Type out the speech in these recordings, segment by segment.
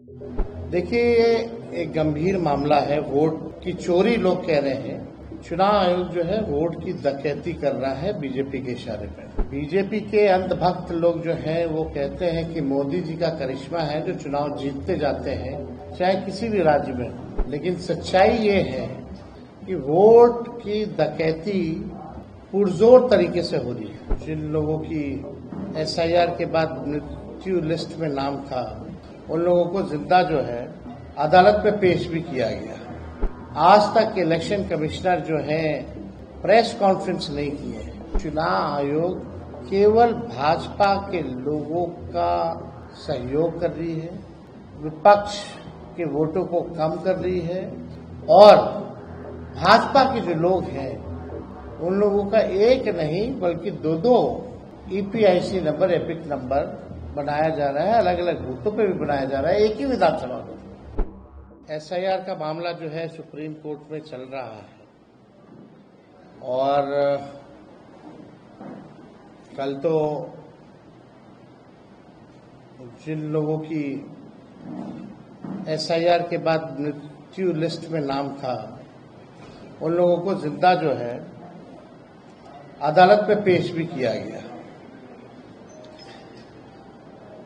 देखिए, ये एक गंभीर मामला है। वोट की चोरी लोग कह रहे हैं। चुनाव आयोग जो है वोट की डकैती कर रहा है बीजेपी के इशारे पर। बीजेपी के अंधभक्त लोग जो हैं वो कहते हैं कि मोदी जी का करिश्मा है जो चुनाव जीतते जाते हैं, चाहे किसी भी राज्य में। लेकिन सच्चाई ये है कि वोट की डकैती पुरजोर तरीके से हो रही है। जिन लोगों की एसआईआर के बाद मृत्यु लिस्ट में नाम था, उन लोगों को जिंदा जो है अदालत में पेश भी किया गया। आज तक इलेक्शन कमिश्नर जो है प्रेस कॉन्फ्रेंस नहीं किए। चुनाव आयोग केवल भाजपा के लोगों का सहयोग कर रही है, विपक्ष के वोटों को कम कर रही है और भाजपा के जो लोग हैं उन लोगों का एक नहीं बल्कि दो ईपीआईसी नंबर, एपिक नंबर बनाया जा रहा है। अलग अलग बूथों पे भी बनाया जा रहा है, एक ही विधानसभा में। एसआईआर का मामला जो है सुप्रीम कोर्ट में चल रहा है और कल तो जिन लोगों की एसआईआर के बाद मृत्यु लिस्ट में नाम था, उन लोगों को जिंदा जो है अदालत में पेश भी किया गया।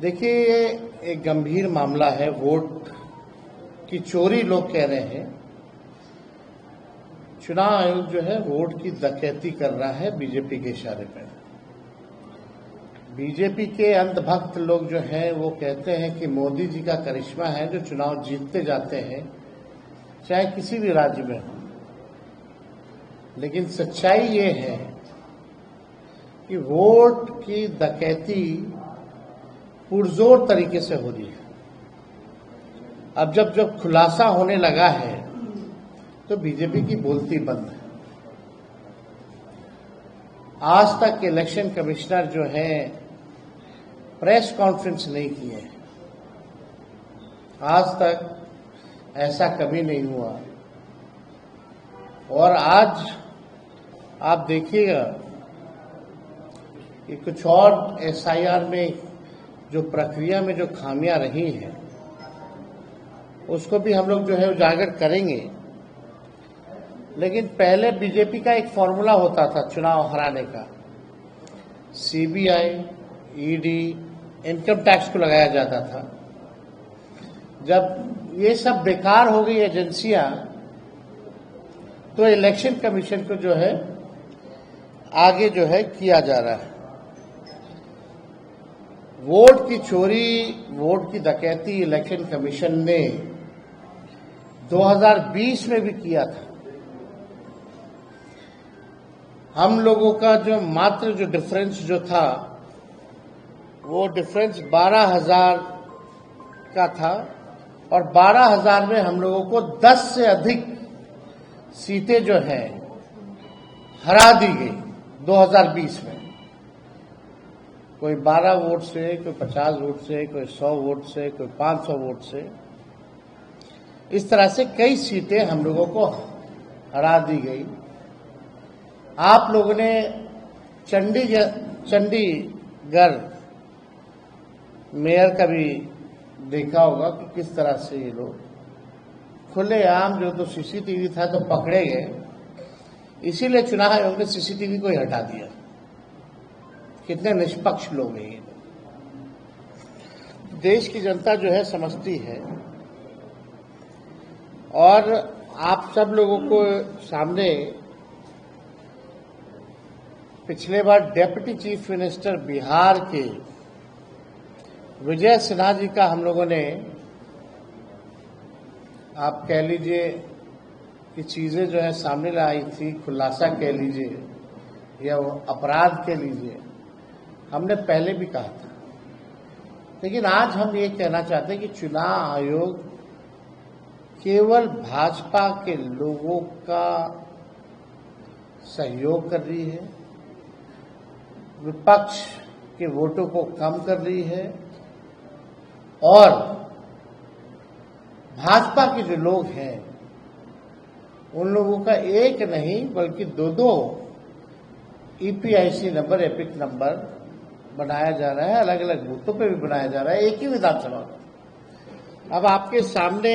देखिए, ये एक गंभीर मामला है। वोट की चोरी लोग कह रहे हैं। चुनाव आयोग जो है वोट की डकैती कर रहा है बीजेपी के इशारे पर। बीजेपी के अंधभक्त लोग जो हैं वो कहते हैं कि मोदी जी का करिश्मा है जो चुनाव जीतते जाते हैं, चाहे किसी भी राज्य में हो। लेकिन सच्चाई ये है कि वोट की डकैती पुरजोर तरीके से हो रही है। अब जब खुलासा होने लगा है तो बीजेपी की बोलती बंद है। आज तक इलेक्शन कमिश्नर जो है प्रेस कॉन्फ्रेंस नहीं किए। आज तक ऐसा कभी नहीं हुआ और आज आप देखिएगा कि कुछ और एसआईआर में जो प्रक्रिया में जो खामियां रही हैं उसको भी हम लोग जो है उजागर करेंगे। लेकिन पहले बीजेपी का एक फॉर्मूला होता था चुनाव हराने का। सीबीआई, ईडी, इनकम टैक्स को लगाया जाता था। जब ये सब बेकार हो गई एजेंसियां तो इलेक्शन कमीशन को जो है आगे जो है किया जा रहा है। वोट की चोरी, वोट की डकैती इलेक्शन कमीशन ने 2020 में भी किया था। हम लोगों का जो मात्र जो डिफरेंस जो था वो डिफरेंस 12,000 का था और 12,000 में हम लोगों को 10 से अधिक सीटें जो हैं हरा दी गई 2020 में। कोई 12 वोट से, कोई 50 वोट से, कोई 100 वोट से, कोई 500 वोट से। इस तरह से कई सीटें हम लोगों को हरा दी गई। आप लोगों ने चंडीगढ़ मेयर का भी देखा होगा कि किस तरह से ये लोग खुलेआम जो तो सीसीटीवी था तो पकड़े गए, इसीलिए चुनाव आयोग ने सीसीटीवी को ही हटा दिया। कितने निष्पक्ष लोग हैं ये। देश की जनता जो है समझती है और आप सब लोगों को सामने पिछले बार डेप्यूटी चीफ मिनिस्टर बिहार के विजय सिन्हा जी का हम लोगों ने, आप कह लीजिए कि चीजें जो है सामने लाई थी, खुलासा कह लीजिए या अपराध कह लीजिए, हमने पहले भी कहा था। लेकिन आज हम ये कहना चाहते हैं कि चुनाव आयोग केवल भाजपा के लोगों का सहयोग कर रही है, विपक्ष के वोटों को कम कर रही है और भाजपा के जो लोग हैं उन लोगों का एक नहीं बल्कि दो ईपीआईसी नंबर, एपिक नंबर बनाया जा रहा है। अलग अलग बूथों पे भी बनाया जा रहा है, एक ही विधानसभा में। अब आपके सामने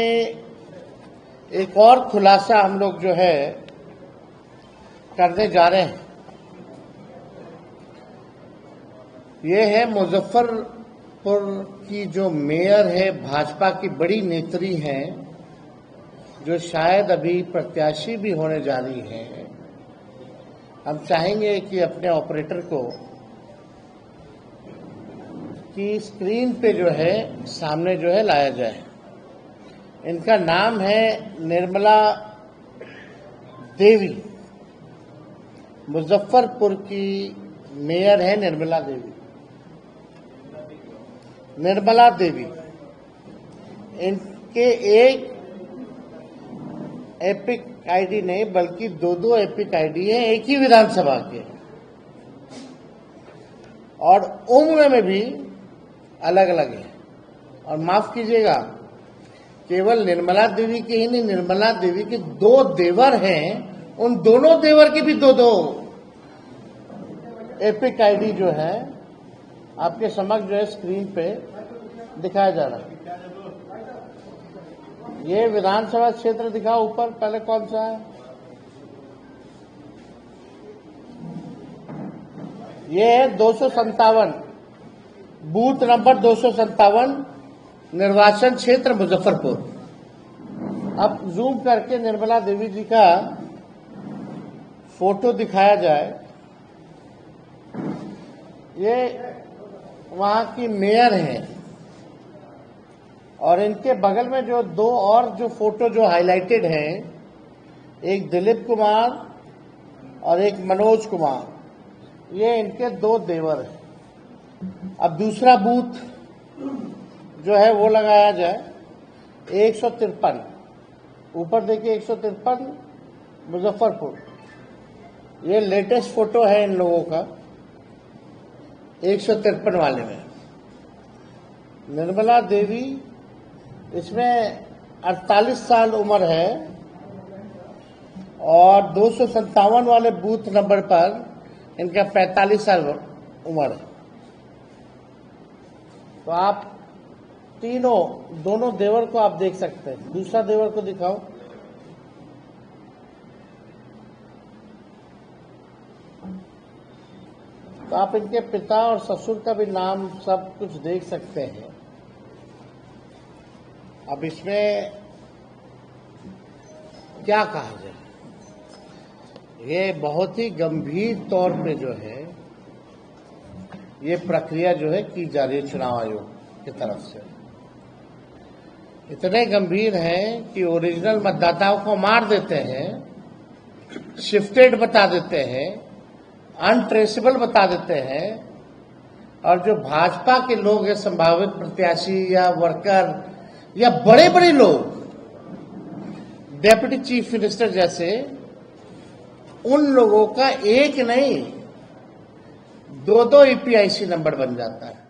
एक और खुलासा हम लोग जो है करने जा रहे हैं। ये है मुजफ्फरपुर की जो मेयर है, भाजपा की बड़ी नेत्री हैं, जो शायद अभी प्रत्याशी भी होने जा रही हैं। हम चाहेंगे कि अपने ऑपरेटर को कि स्क्रीन पे जो है सामने जो है लाया जाए। इनका नाम है निर्मला देवी, मुजफ्फरपुर की मेयर है निर्मला देवी। निर्मला देवी, इनके एक एपिक आईडी नहीं बल्कि दो एपिक आईडी है, एक ही विधानसभा के, और उम्र में भी अलग अलग है। और माफ कीजिएगा, केवल निर्मला देवी के ही नहीं, निर्मला देवी के 2 देवर हैं, उन दोनों देवर की भी दो एपिक आईडी जो है आपके समक्ष जो है स्क्रीन पे दिखाया जा रहा है। ये विधानसभा क्षेत्र दिखाओ ऊपर, पहले कौन सा है? ये है 257, बूथ नंबर 257, निर्वाचन क्षेत्र मुजफ्फरपुर। अब जूम करके निर्मला देवी जी का फोटो दिखाया जाए। ये वहां की मेयर हैं, और इनके बगल में जो 2 और जो फोटो जो हाईलाइटेड हैं, एक दिलीप कुमार और एक मनोज कुमार, ये इनके 2 देवर हैं। अब दूसरा बूथ जो है वो लगाया जाए 153, ऊपर देखिए 153 मुजफ्फरपुर। ये लेटेस्ट फोटो है इन लोगों का 153 वाले में। निर्मला देवी, इसमें 48 साल उम्र है, और 257 वाले बूथ नंबर पर इनका 45 साल उम्र है। तो आप दोनों देवर को आप देख सकते हैं। दूसरा देवर को दिखाओ। तो आप इनके पिता और ससुर का भी नाम सब कुछ देख सकते हैं। अब इसमें क्या कहा जाए, ये बहुत ही गंभीर तौर पे जो है ये प्रक्रिया जो है की जा रही है चुनाव आयोग की तरफ से। इतने गंभीर हैं कि ओरिजिनल मतदाताओं को मार देते हैं, शिफ्टेड बता देते हैं, अनट्रेसेबल बता देते हैं, और जो भाजपा के लोग हैं, संभावित प्रत्याशी या वर्कर या बड़े बड़े लोग, डेप्यूटी चीफ मिनिस्टर जैसे, उन लोगों का एक नहीं 2 ईपीआईसी नंबर बन जाता है।